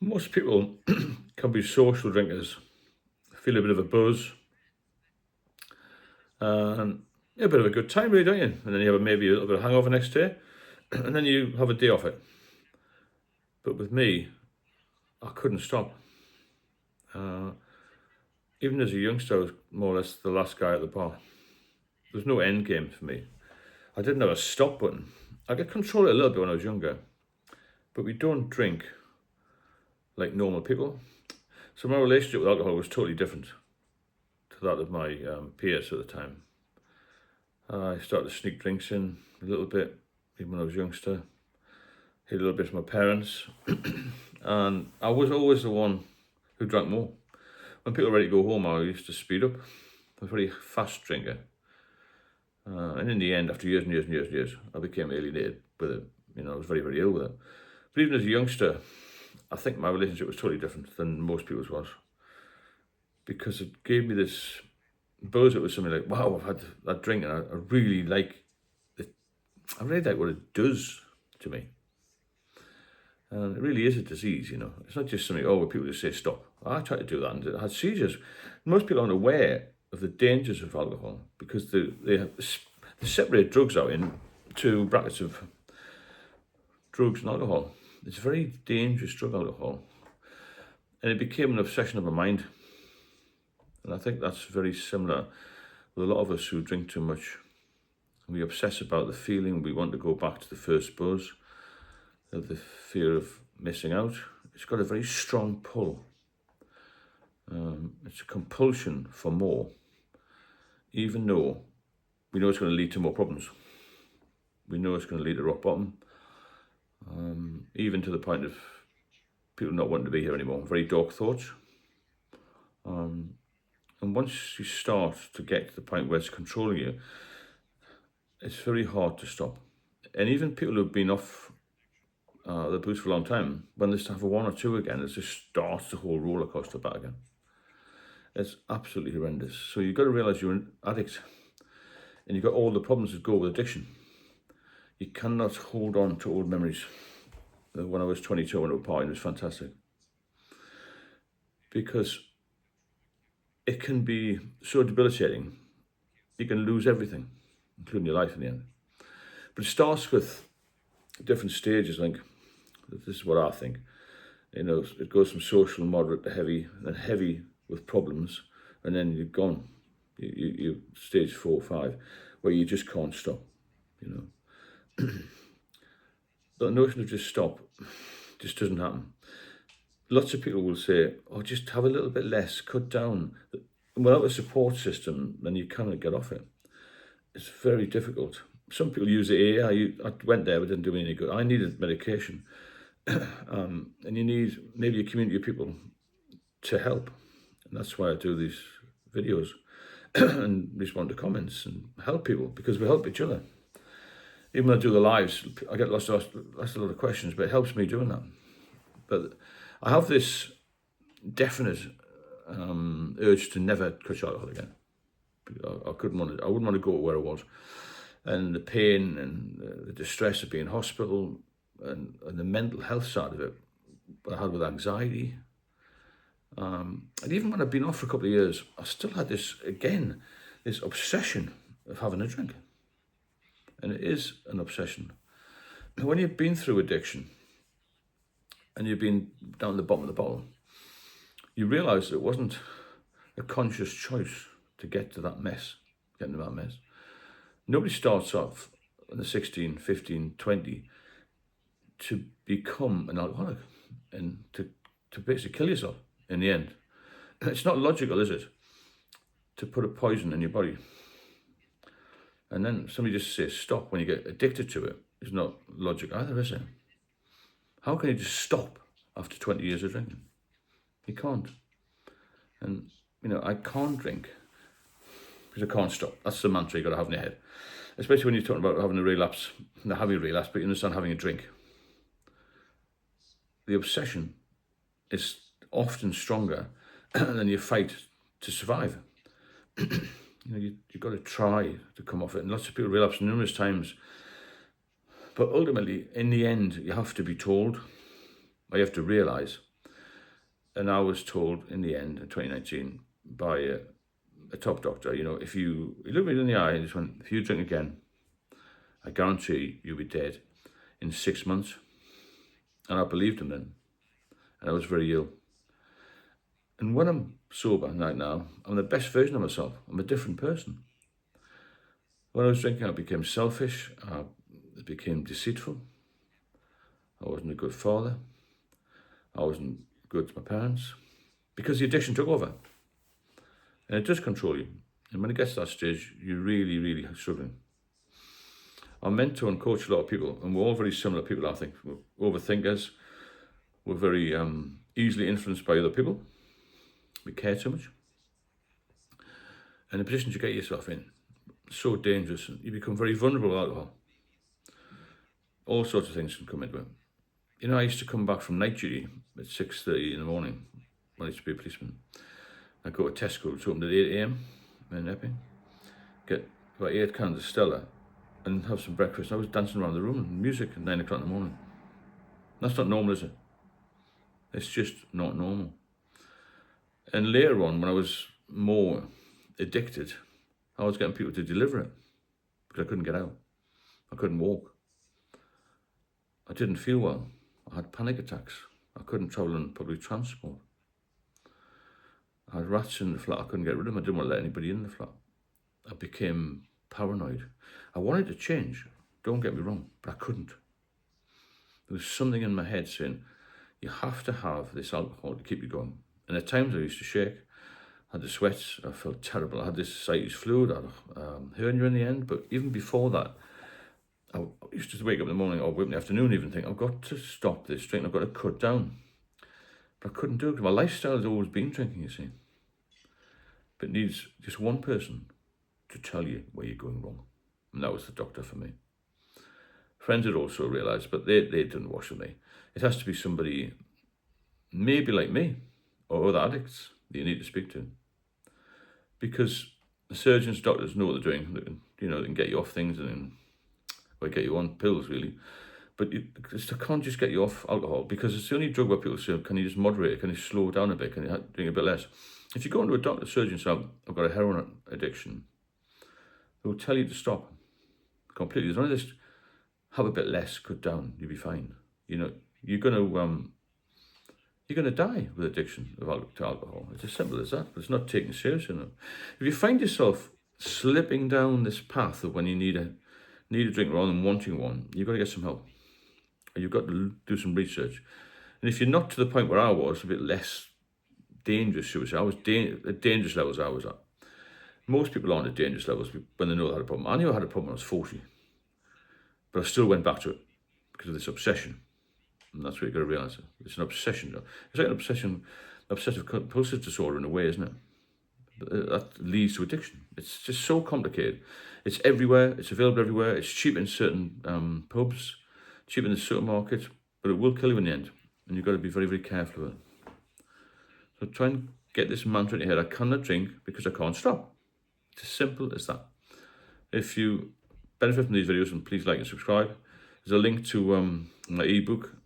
Most people can be social drinkers, feel a bit of a buzz, and a bit of a good time, really, don't you? And then you have maybe a little bit of hangover next day, and then you have a day off it. But with me, I couldn't stop. Uh, Even as a youngster, I was more or less the last guy at the bar. There's no end game for me. I didn't have a stop button. I could control it a little bit when I was younger, but we don't drink like normal people. So my relationship with alcohol was totally different to that of my peers at the time. I started to sneak drinks in a little bit, even when I was a youngster. Hid a little bit from my parents. And I was always the one who drank more. When people were ready to go home, I used to speed up. I was a very fast drinker. And in the end, after years and years and years and years, I became alienated with it. I was very, very ill with it. But even as a youngster, I think my relationship was totally different than most people's was. Because it gave me this buzz. It was something like, wow, I've had that drink and I really like it. I really like what it does to me. And it really is a disease, It's not just something, where people just say stop. I tried to do that and I had seizures. Most people aren't aware of the dangers of alcohol because they separate drugs out into brackets of drugs and alcohol. It's a very dangerous drug, alcohol. And it became an obsession of my mind. And I think that's very similar with a lot of us who drink too much. We obsess about the feeling. We want to go back to the first buzz. The fear of missing out. It's got a very strong pull. It's a compulsion for more, even though we know it's going to lead to more problems. We know it's going to lead to rock bottom, even to the point of people not wanting to be here anymore. Very dark thoughts. And once you start to get to the point where it's controlling you, it's very hard to stop. And even people who've been off the booze for a long time, when they have a one or two again, it just starts the whole roller coaster back again. It's absolutely horrendous. So you've got to realize you're an addict and you've got all the problems that go with addiction. You cannot hold on to old memories. When I was 22, I went to a party and it was fantastic. Because it can be so debilitating, you can lose everything, including your life in the end. But it starts with different stages, I think. This is what I think. It goes from social, moderate to heavy, and then heavy with problems, and then you're gone. You stage 4 or 5, where you just can't stop. The notion of just stop just doesn't happen. Lots of people will say, just have a little bit less, cut down. Without a support system, then you cannot get off it. It's very difficult. Some people use the AA. I went there, but it didn't do me any good. I needed medication. And you need maybe a community of people to help. And that's why I do these videos and respond to comments and help people, because we help each other. Even when I do the lives, I get asked a lot of questions, but it helps me doing that. But I have this definite urge to never cut alcohol again. I wouldn't want to go to where I was. And the pain and the distress of being in hospital and the mental health side of it, I had with anxiety. And even when I'd been off for a couple of years, I still had this obsession of having a drink. And it is an obsession. When you've been through addiction and you've been down the bottom of the bottle, you realise it wasn't a conscious choice to get to that mess, Nobody starts off in the 16, 15, 20 to become an alcoholic and to basically kill yourself in the end. It's not logical, is it? To put a poison in your body. And then somebody just says stop when you get addicted to it. It's not logic either, is it? How can you just stop after 20 years of drinking? You can't. And, I can't drink because I can't stop. That's the mantra you got to have in your head. Especially when you're talking about having a relapse, not having a relapse, but you understand having a drink. The obsession is often stronger than your fight to survive. You've got to try to come off it. And lots of people relapse numerous times. But ultimately, in the end, you have to be told, or you have to realise And I was told in the end, in 2019, by a top doctor, he looked me in the eye and just went, if you drink again, I guarantee you'll be dead in 6 months. And I believed him then. And I was very ill. And when I'm sober right now, I'm the best version of myself. I'm a different person. When I was drinking, I became selfish. I became deceitful. I wasn't a good father. I wasn't good to my parents. Because the addiction took over. And it does control you. And when it gets to that stage, you're really, really struggling. I mentor and coach a lot of people, and we're all very similar people, I think. We're overthinkers. We're very easily influenced by other people. We care too much. And the positions you get yourself in, so dangerous. You become very vulnerable with alcohol. All sorts of things can come into it. I used to come back from night duty at 6:30 in the morning when I used to be a policeman. I'd go to Tesco, it's opened at 8 a.m. in Epping, get about 8 cans of Stella and have some breakfast. I was dancing around the room and music at 9 o'clock in the morning. That's not normal, is it? It's just not normal. And later on, when I was more addicted, I was getting people to deliver it because I couldn't get out. I couldn't walk. I didn't feel well. I had panic attacks. I couldn't travel on public transport. I had rats in the flat. I couldn't get rid of them. I didn't want to let anybody in the flat. I became paranoid. I wanted to change, don't get me wrong, but I couldn't. There was something in my head saying, you have to have this alcohol to keep you going. And at times I used to shake. I had the sweats. I felt terrible. I had this sinus fluid. I had hernia in the end. But even before that, I used to wake up in the morning or wake up in the afternoon even think, I've got to stop this drinking. I've got to cut down. But I couldn't do it because my lifestyle has always been drinking, you see. But it needs just one person to tell you where you're going wrong. And that was the doctor for me. Friends had also realised, but they didn't wash with me. It has to be somebody maybe like me or other addicts that you need to speak to. Because the surgeons, doctors know what they're doing. They can get you off things and get you on pills, really. But they can't just get you off alcohol because it's the only drug where people say, can you just moderate it? Can you slow it down a bit? Can you drink a bit less? If you go into a doctor, surgeon, and say, I've got a heroin addiction, they'll tell you to stop completely. There's only this, have a bit less, cut down, you'll be fine. You're gonna die with addiction to alcohol. It's as simple as that, but it's not taken seriously enough. If you find yourself slipping down this path of when you need a drink rather than wanting one, you've got to get some help. You've got to do some research. And if you're not to the point where I was, a bit less dangerous, should we say, I was at dangerous levels I was at. Most people aren't at dangerous levels when they know they had a problem. I knew I had a problem when I was 40, but I still went back to it because of this obsession. And that's what you've got to realise. It's an obsession. It's like an obsessive compulsive disorder in a way, isn't it? That leads to addiction. It's just so complicated. It's everywhere. It's available everywhere. It's cheap in certain pubs, cheap in the supermarket, but it will kill you in the end. And you've got to be very, very careful with it. So try and get this mantra in your head. I cannot drink because I can't stop. It's as simple as that. If you benefit from these videos, then please like and subscribe. There's a link to my ebook,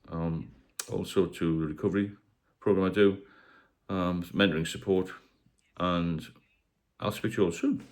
also to the recovery program I do, mentoring support, and I'll speak to you all soon.